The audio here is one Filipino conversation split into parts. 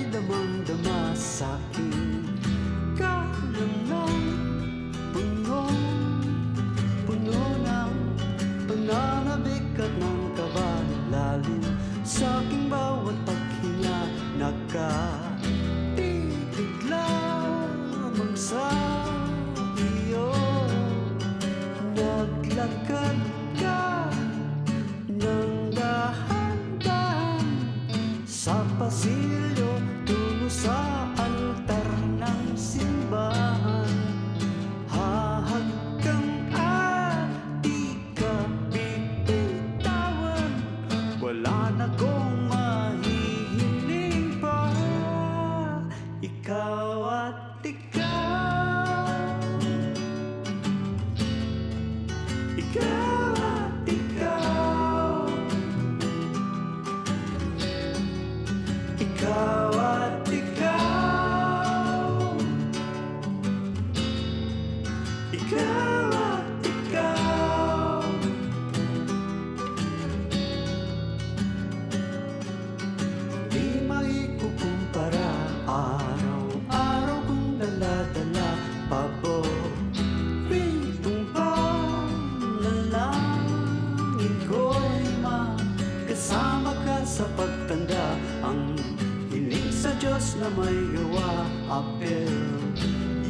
ba'y damang-dama sa'king kalamnan? Puno ng pananabik at ng kabalalim, sa'king bawat paghinga nakatitig lamang sa iyo. Naglakad ka ng dahan-dahan sa pasilyo tungo sa altar ng simbahan. Hahagkang at di ka bibitawan, wala na kong mahihiling pa. Ikaw at ikaw, ikaw at ikaw, ikaw at ikaw, ikaw at ikaw. Di maikukumpara, araw-araw kong dala-dala paboritong panalangin ko'y makasama ka sa pagtanda. Ang hiling sa Diyos na may gawa, apel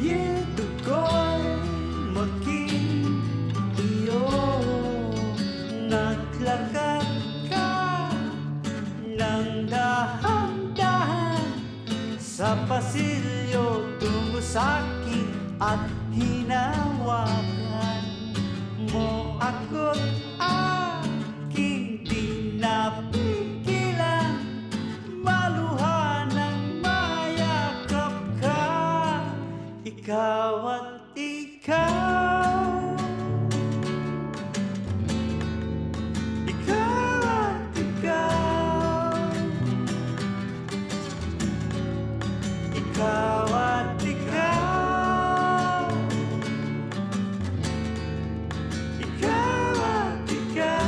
yeto ko'y maging iyo. Naglakad ka ng dahan-dahan sa pasilyo tungo sa'kin at hinawakan mo ako't aking di napigilan, maluha ng mayakap ka. Ikaw at ikaw, ikaw at ikaw, ikaw at ikaw, ikaw at ikaw.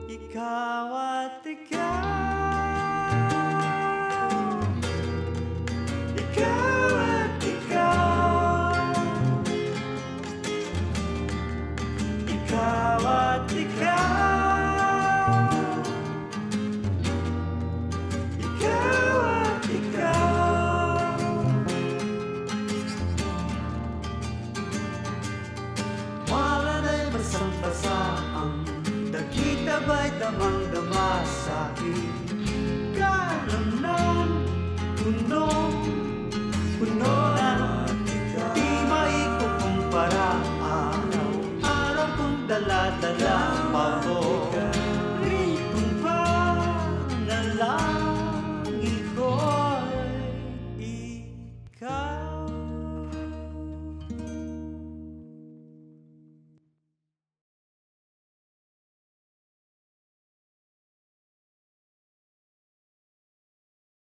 Ikaw at ikaw, ikaw at ikaw, ikaw at ikaw, ikaw at ikaw. Malanay basang-basa ang dakita ba'y damang-dama sa'king kalamnan. Puno